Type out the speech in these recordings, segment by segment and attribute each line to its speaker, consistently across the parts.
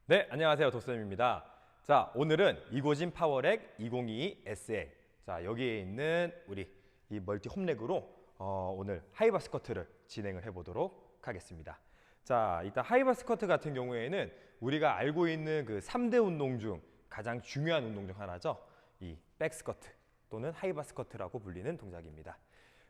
Speaker 1: 네, 안녕하세요. 도쌤입니다. 자, 오늘은 이고진 파워렉 2022 SL. 자, 여기에 있는 우리 이 멀티 홈렉으로 오늘 하이바 스쿼트를 진행을 해보도록 하겠습니다. 자, 일단 하이바 스쿼트 같은 경우에는 우리가 알고 있는 그 3대 운동 중 가장 중요한 운동 중 하나죠. 이 백스쿼트 또는 하이바 스쿼트라고 불리는 동작입니다.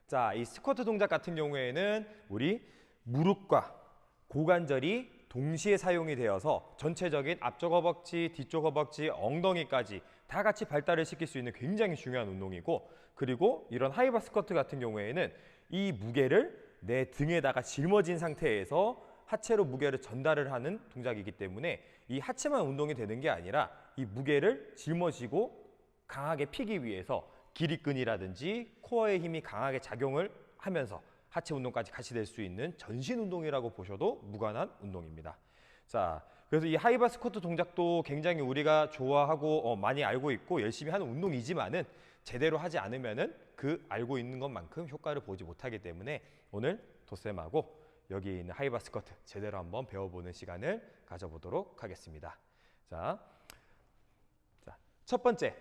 Speaker 1: 자, 이 스쿼트 동작 같은 경우에는 우리 무릎과 고관절이 동시에 사용이 되어서 전체적인 앞쪽 허벅지, 뒤쪽 허벅지, 엉덩이까지 다 같이 발달을 시킬 수 있는 굉장히 중요한 운동이고, 그리고 이런 하이바 스쿼트 같은 경우에는 이 무게를 내 등에다가 짊어진 상태에서 하체로 무게를 전달을 하는 동작이기 때문에 이 하체만 운동이 되는 게 아니라 이 무게를 짊어지고 강하게 피기 위해서 기립근이라든지 코어의 힘이 강하게 작용을 하면서 하체 운동까지 같이 될 수 있는 전신 운동이라고 보셔도 무관한 운동입니다. 자, 그래서 이 하이바 스쿼트 동작도 굉장히 우리가 좋아하고 많이 알고 있고 열심히 하는 운동이지만은 제대로 하지 않으면은 그 알고 있는 것만큼 효과를 보지 못하기 때문에 오늘 도쌤하고 여기 있는 하이바 스쿼트 제대로 한번 배워보는 시간을 가져보도록 하겠습니다. 자, 첫 번째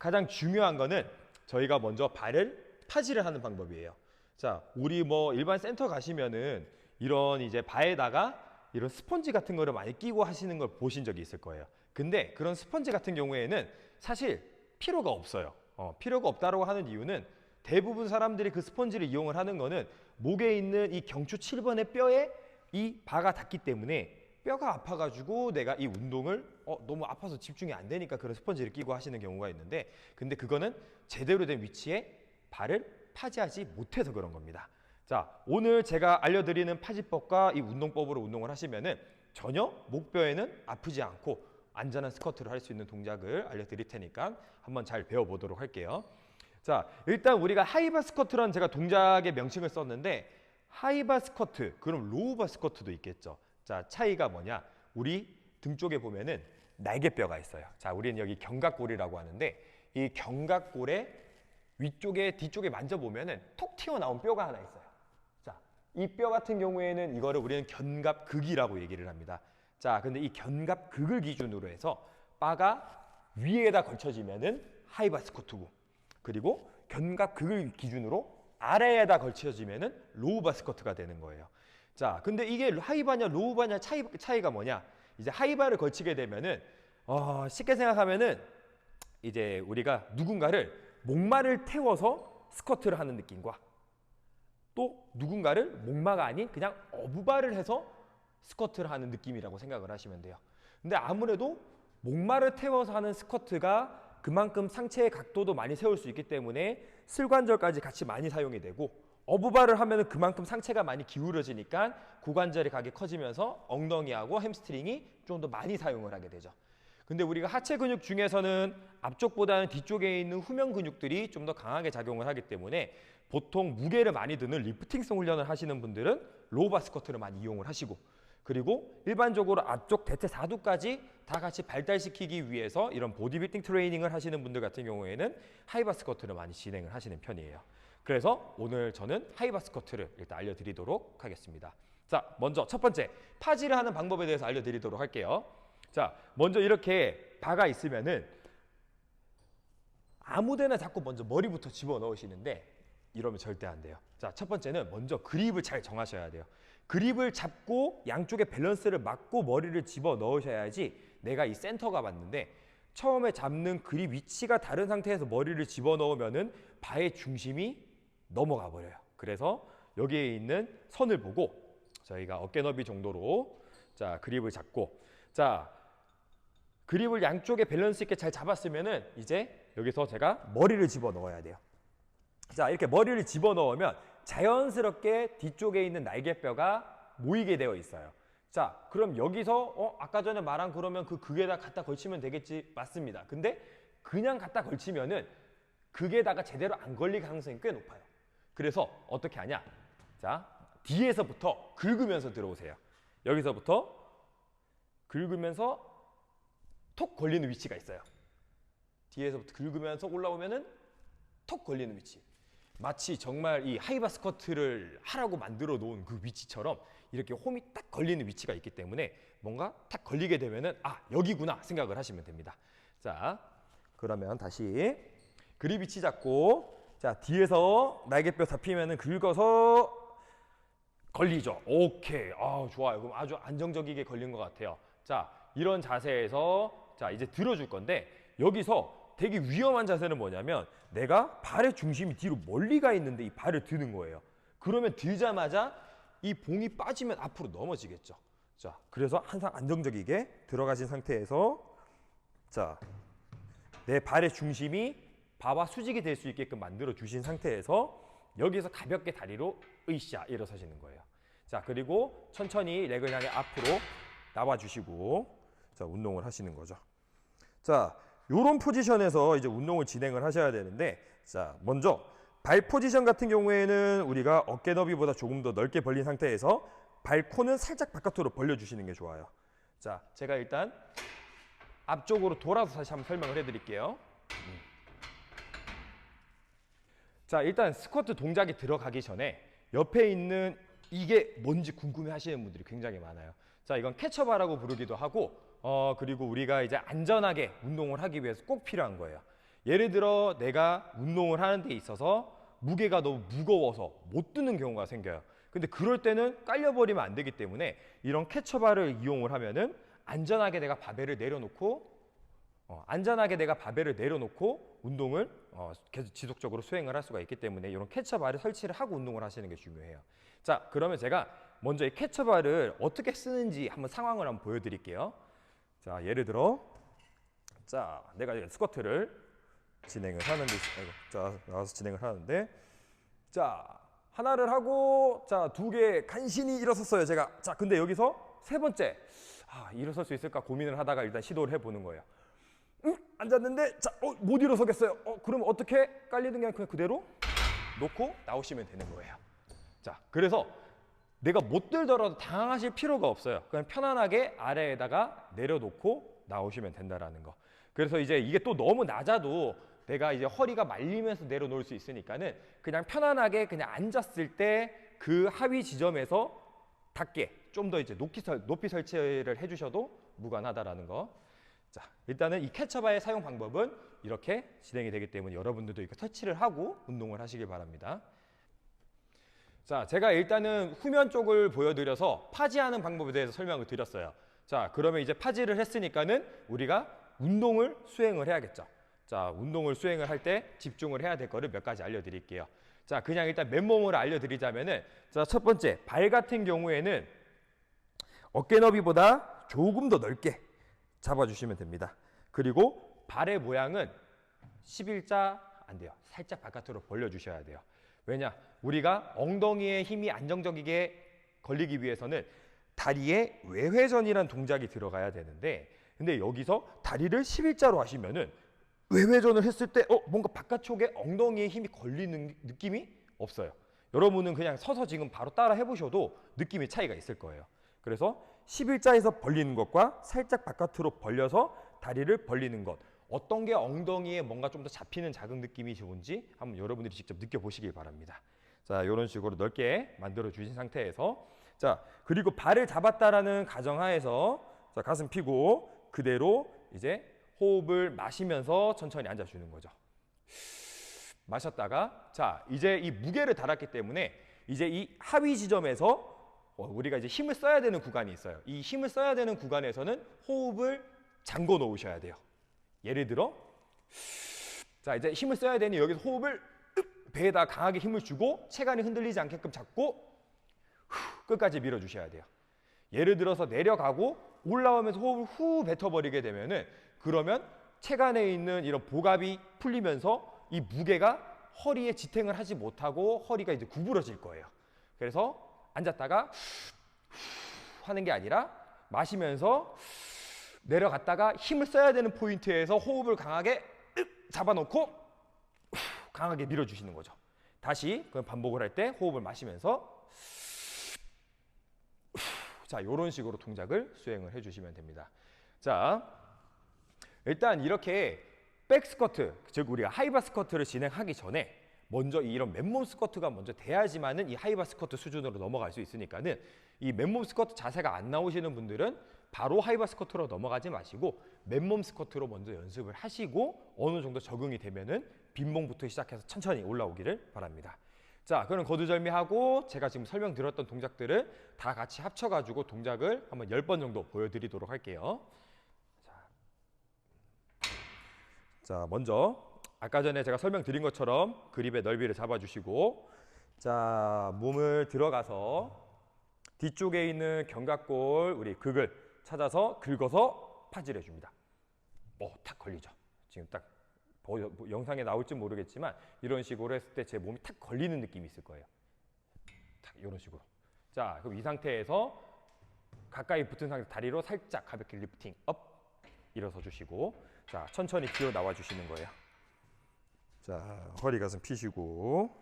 Speaker 1: 가장 중요한 거는 저희가 먼저 발을 타지를 하는 방법이에요. 자, 우리 뭐 일반 센터 가시면은 이런 이제 발에다가 이런 스펀지 같은 거를 많이 끼고 하시는 걸 보신 적이 있을 거예요. 근데 그런 스펀지 같은 경우에는 사실 필요가 없어요. 필요가 없다고 하는 이유는 대부분 사람들이 그 스펀지를 이용을 하는 거는 목에 있는 이 경추 7번의 뼈에 이 바가 닿기 때문에 뼈가 아파가지고 내가 이 운동을 너무 아파서 집중이 안 되니까 그런 스펀지를 끼고 하시는 경우가 있는데, 근데 그거는 제대로 된 위치에 발을 파지하지 못해서 그런 겁니다. 자, 오늘 제가 알려드리는 파지법과 이 운동법으로 운동을 하시면은 전혀 목뼈에는 아프지 않고 안전한 스쿼트를 할 수 있는 동작을 알려드릴 테니까 한번 잘 배워보도록 할게요. 자, 일단 우리가 하이바 스쿼트라는 제가 동작의 명칭을 썼는데, 하이바 스쿼트, 그럼 로우바 스쿼트도 있겠죠. 자, 차이가 뭐냐? 우리 등 쪽에 보면은 날개뼈가 있어요. 자, 우리는 여기 견갑골이라고 하는데 이 견갑골에 위쪽에 뒤쪽에 만져보면은 톡 튀어나온 뼈가 하나 있어요. 자, 이 뼈 같은 경우에는 이거를 우리는 견갑극이라고 얘기를 합니다. 자, 근데 이 견갑극을 기준으로 해서 바가 위에다 걸쳐지면은 하이바 스쿼트고, 그리고 견갑극을 기준으로 아래에다 걸쳐지면은 로우바 스쿼트가 되는 거예요. 자, 근데 이게 하이바냐 로우바냐 차이가 뭐냐? 이제 하이바를 걸치게 되면은 쉽게 생각하면은 이제 우리가 누군가를 목마를 태워서 스쿼트를 하는 느낌과, 또 누군가를 목마가 아닌 그냥 어부발을 해서 스쿼트를 하는 느낌이라고 생각을 하시면 돼요. 근데 아무래도 목마를 태워서 하는 스쿼트가 그만큼 상체의 각도도 많이 세울 수 있기 때문에 슬관절까지 같이 많이 사용이 되고, 어부발을 하면 그만큼 상체가 많이 기울어지니까 고관절이 가게 커지면서 엉덩이하고 햄스트링이 좀 더 많이 사용을 하게 되죠. 근데 우리가 하체 근육 중에서는 앞쪽보다는 뒤쪽에 있는 후면 근육들이 좀 더 강하게 작용을 하기 때문에 보통 무게를 많이 드는 리프팅성 훈련을 하시는 분들은 로우바 스쿼트를 많이 이용을 하시고, 그리고 일반적으로 앞쪽 대퇴 4두까지 다 같이 발달시키기 위해서 이런 보디빌딩 트레이닝을 하시는 분들 같은 경우에는 하이바 스쿼트를 많이 진행을 하시는 편이에요. 그래서 오늘 저는 하이바 스쿼트를 일단 알려드리도록 하겠습니다. 자, 먼저 첫 번째 파지를 하는 방법에 대해서 알려드리도록 할게요. 자, 먼저 이렇게 바가 있으면은 아무데나 자꾸 먼저 머리부터 집어넣으시는데 이러면 절대 안 돼요. 자, 첫 번째는 먼저 그립을 잘 정하셔야 돼요. 그립을 잡고 양쪽의 밸런스를 맞고 머리를 집어넣으셔야지 내가 이 센터가 맞는데, 처음에 잡는 그립 위치가 다른 상태에서 머리를 집어넣으면은 바의 중심이 넘어가 버려요. 그래서 여기에 있는 선을 보고 저희가 어깨 너비 정도로 자, 그립을 잡고, 자, 그립을 양쪽에 밸런스 있게 잘 잡았으면은 이제 여기서 제가 머리를 집어넣어야 돼요. 자, 이렇게 머리를 집어넣으면 자연스럽게 뒤쪽에 있는 날개뼈가 모이게 되어 있어요. 자, 그럼 여기서 아까 전에 말한 그러면 그 극에다 갖다 걸치면 되겠지? 맞습니다. 근데 그냥 갖다 걸치면은 극에다가 제대로 안 걸릴 가능성이 꽤 높아요. 그래서 어떻게 하냐? 자, 뒤에서부터 긁으면서 들어오세요. 여기서부터 긁으면서 톡 걸리는 위치가 있어요. 뒤에서부터 긁으면서 올라오면은 톡 걸리는 위치. 마치 정말 이 하이바 스쿼트를 하라고 만들어 놓은 그 위치처럼 이렇게 홈이 딱 걸리는 위치가 있기 때문에 뭔가 딱 걸리게 되면은 아, 여기구나 생각을 하시면 됩니다. 자, 그러면 다시 그립 위치 잡고 자, 뒤에서 날개뼈 잡히면은 긁어서 걸리죠. 오케이. 아, 좋아요. 그럼 아주 안정적이게 걸린 것 같아요. 자, 이런 자세에서 자, 이제 들어줄 건데 여기서 되게 위험한 자세는 뭐냐면 내가 발의 중심이 뒤로 멀리 가 있는데 이 발을 드는 거예요. 그러면 들자마자 이 봉이 빠지면 앞으로 넘어지겠죠. 자, 그래서 항상 안정적이게 들어가신 상태에서 자, 내 발의 중심이 바와 수직이 될 수 있게끔 만들어 주신 상태에서 여기서 가볍게 다리로 으쌰 일어서시는 거예요. 자, 그리고 천천히 렉을 향해 앞으로 나와 주시고 자, 운동을 하시는 거죠. 자, 요런 포지션에서 이제 운동을 진행을 하셔야 되는데 자, 먼저 발 포지션 같은 경우에는 우리가 어깨 너비보다 조금 더 넓게 벌린 상태에서 발코는 살짝 바깥으로 벌려 주시는 게 좋아요. 자, 제가 일단 앞쪽으로 돌아서 다시 한번 설명을 해 드릴게요. 자, 일단 스쿼트 동작이 들어가기 전에 옆에 있는 이게 뭔지 궁금해 하시는 분들이 굉장히 많아요. 자, 이건 캐처바라고 부르기도 하고 그리고 우리가 이제 안전하게 운동을 하기 위해서 꼭 필요한 거예요. 예를 들어 내가 운동을 하는 데 있어서 무게가 너무 무거워서 못 드는 경우가 생겨요. 근데 그럴 때는 깔려버리면 안 되기 때문에 이런 캐처바를 이용을 하면은 안전하게 내가 바벨을 내려놓고 운동을 계속 지속적으로 수행을 할 수가 있기 때문에 이런 캐처바를 설치를 하고 운동을 하시는 게 중요해요. 자, 그러면 제가 먼저 이 캐처바를 어떻게 쓰는지 한번 상황을 한번 보여드릴게요. 자, 예를 들어 자, 내가 스쿼트를 진행을 하는데 자, 나와서 진행을 하는데 자, 하나를 하고 자, 2개 간신히 일어섰어요, 제가. 자, 근데 여기서 세 번째 일어설 수 있을까 고민을 하다가 일단 시도를 해보는 거예요. 앉았는데 자, 못 일어서겠어요. 그러면 어떻게? 깔리는 게 아니라 그냥 그대로 놓고 나오시면 되는 거예요. 자, 그래서 내가 못 들더라도 당황하실 필요가 없어요. 그냥 편안하게 아래에다가 내려놓고 나오시면 된다라는 거. 그래서 이제 이게 또 너무 낮아도 내가 이제 허리가 말리면서 내려놓을 수 있으니까는 그냥 편안하게 그냥 앉았을 때 그 하위 지점에서 닿게 좀 더 이제 높이 설치를 해주셔도 무관하다라는 거. 자, 일단은 이 캐처바의 사용 방법은 이렇게 진행이 되기 때문에 여러분들도 이렇게 터치를 하고 운동을 하시길 바랍니다. 자, 제가 일단은 후면 쪽을 보여드려서 파지하는 방법에 대해서 설명을 드렸어요. 자, 그러면 이제 파지를 했으니까는 우리가 운동을 수행을 해야겠죠. 자, 운동을 수행을 할 때 집중을 해야 될 거를 몇 가지 알려드릴게요. 자, 그냥 일단 맨몸으로 알려드리자면은 자, 첫 번째 발 같은 경우에는 어깨 너비보다 조금 더 넓게 잡아주시면 됩니다. 그리고 발의 모양은 11자 안 돼요. 살짝 바깥으로 벌려주셔야 돼요. 왜냐? 우리가 엉덩이에 힘이 안정적이게 걸리기 위해서는 다리에 외회전이라는 동작이 들어가야 되는데 근데 여기서 다리를 11자로 하시면은 외회전을 했을 때 뭔가 바깥쪽에 엉덩이에 힘이 걸리는 느낌이 없어요. 여러분은 그냥 서서 지금 바로 따라 해보셔도 느낌의 차이가 있을 거예요. 그래서 11자에서 벌리는 것과 살짝 바깥으로 벌려서 다리를 벌리는 것 어떤 게 엉덩이에 뭔가 좀 더 잡히는 자극 느낌이 좋은지 한번 여러분들이 직접 느껴보시길 바랍니다. 자, 이런 식으로 넓게 만들어 주신 상태에서 자, 그리고 발을 잡았다라는 가정하에서 자, 가슴 펴고 그대로 이제 호흡을 마시면서 천천히 앉아주는 거죠. 마셨다가 자, 이제 이 무게를 달았기 때문에 이제 이 하위 지점에서 우리가 이제 힘을 써야 되는 구간이 있어요. 이 힘을 써야 되는 구간에서는 호흡을 잠궈 놓으셔야 돼요. 예를 들어 자, 이제 힘을 써야 되니 여기서 호흡을 배에다 강하게 힘을 주고 체간이 흔들리지 않게끔 잡고 끝까지 밀어주셔야 돼요. 예를 들어서 내려가고 올라오면서 호흡을 후 뱉어버리게 되면은 그러면 체간에 있는 이런 복압이 풀리면서 이 무게가 허리에 지탱을 하지 못하고 허리가 이제 구부러질 거예요. 그래서 앉았다가 하는 게 아니라 마시면서 내려갔다가 힘을 써야 되는 포인트에서 호흡을 강하게 잡아놓고 강하게 밀어주시는 거죠. 다시 그럼 반복을 할 때 호흡을 마시면서 자, 이런 식으로 동작을 수행을 해주시면 됩니다. 자, 일단 이렇게 백 스쿼트, 즉 우리가 하이바 스쿼트를 진행하기 전에 먼저 이런 맨몸 스쿼트가 먼저 돼야지만은 이 하이바 스쿼트 수준으로 넘어갈 수 있으니까는 이 맨몸 스쿼트 자세가 안 나오시는 분들은 바로 하이바 스쿼트로 넘어가지 마시고 맨몸 스쿼트로 먼저 연습을 하시고 어느 정도 적응이 되면은 빈봉부터 시작해서 천천히 올라오기를 바랍니다. 자, 그럼 거두절미하고 제가 지금 설명드렸던 동작들을 다 같이 합쳐가지고 동작을 한번 10번 정도 보여드리도록 할게요. 자, 먼저 아까 전에 제가 설명드린 것처럼 그립의 넓이를 잡아주시고, 자, 몸을 들어가서 뒤쪽에 있는 견갑골 우리 극을 찾아서 긁어서 파질해 줍니다. 탁 걸리죠. 지금 딱 영상에 나올지 모르겠지만 이런 식으로 했을 때 제 몸이 탁 걸리는 느낌이 있을 거예요. 탁 이런 식으로. 자, 그럼 이 상태에서 가까이 붙은 상태 다리로 살짝 가볍게 리프팅 업 일어서 주시고, 자, 천천히 기어 나와 주시는 거예요. 자, 허리 가슴 펴시고,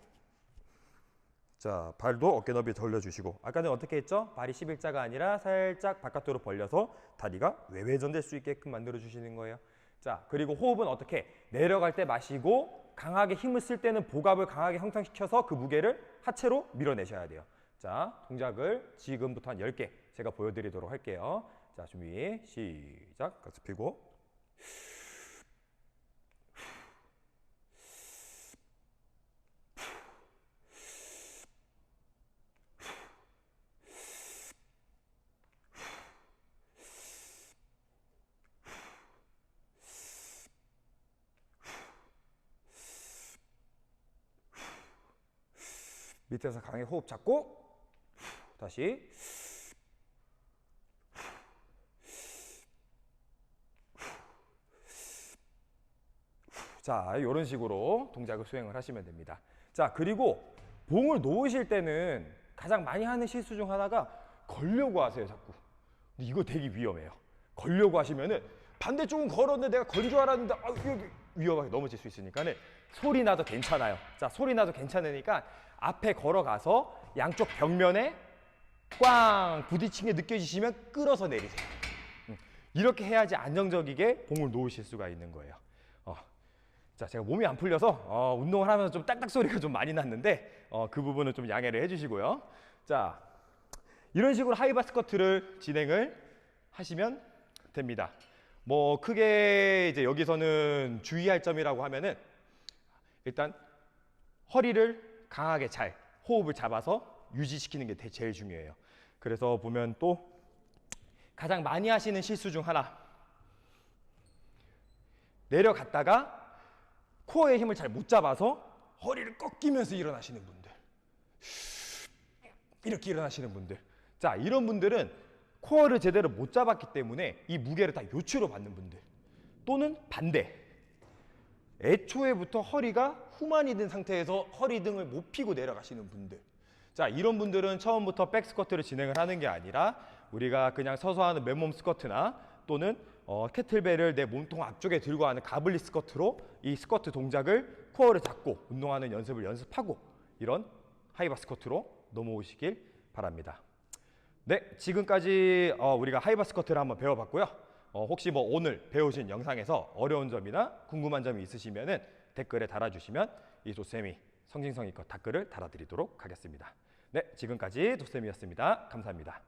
Speaker 1: 자, 발도 어깨 너비 돌려주시고, 아까 전에 어떻게 했죠? 발이 11자가 아니라 살짝 바깥으로 벌려서 다리가 외회전될 수 있게끔 만들어 주시는 거예요. 자, 그리고 호흡은 어떻게? 내려갈 때 마시고 강하게 힘을 쓸 때는 복압을 강하게 형성시켜서 그 무게를 하체로 밀어내셔야 돼요. 자, 동작을 지금부터 한 10개 제가 보여드리도록 할게요. 자, 준비 시작. 가슴 펴고, 밑에서 강하게 호흡 잡고 다시 자, 이런 식으로 동작을 수행을 하시면 됩니다. 자, 그리고 봉을 놓으실 때는 가장 많이 하는 실수 중 하나가 걸려고 하세요, 자꾸. 근데 이거 되게 위험해요. 걸려고 하시면은 반대쪽은 걸었는데 내가 건 줄 알았는데 여기 위험하게 넘어질 수 있으니까는 소리 나도 괜찮아요. 자, 소리 나도 괜찮으니까 앞에 걸어가서 양쪽 벽면에 꽝 부딪힌 게 느껴지시면 끌어서 내리세요. 이렇게 해야지 안정적이게 봉을 놓으실 수가 있는 거예요. 자, 제가 몸이 안 풀려서 운동을 하면서 좀 딱딱 소리가 좀 많이 났는데 그 부분은 좀 양해를 해주시고요. 자, 이런 식으로 하이바 스쿼트를 진행을 하시면 됩니다. 뭐 크게 이제 여기서는 주의할 점이라고 하면은 일단 허리를 강하게 잘 호흡을 잡아서 유지시키는 게 제일 중요해요. 그래서 보면 또 가장 많이 하시는 실수 중 하나, 내려갔다가 코어의 힘을 잘 못 잡아서 허리를 꺾이면서 일어나시는 분들, 이렇게 일어나시는 분들, 자, 이런 분들은 코어를 제대로 못 잡았기 때문에 이 무게를 다 요추로 받는 분들, 또는 반대, 애초에부터 허리가 후만이 든 상태에서 허리 등을 못 펴고 내려가시는 분들, 자, 이런 분들은 처음부터 백 스쿼트를 진행을 하는 게 아니라 우리가 그냥 서서 하는 맨몸 스쿼트나 또는 캐틀벨을 내 몸통 앞쪽에 들고 하는 가블리 스쿼트로 이 스쿼트 동작을 코어를 잡고 운동하는 연습하고 이런 하이바 스쿼트로 넘어오시길 바랍니다. 네, 지금까지 우리가 하이바 스쿼트를 한번 배워봤고요. 혹시 뭐 오늘 배우신 영상에서 어려운 점이나 궁금한 점이 있으시면은 댓글에 달아주시면 이 도쌤이 성심성의껏 댓글을 달아드리도록 하겠습니다. 네, 지금까지 도쌤이었습니다. 감사합니다.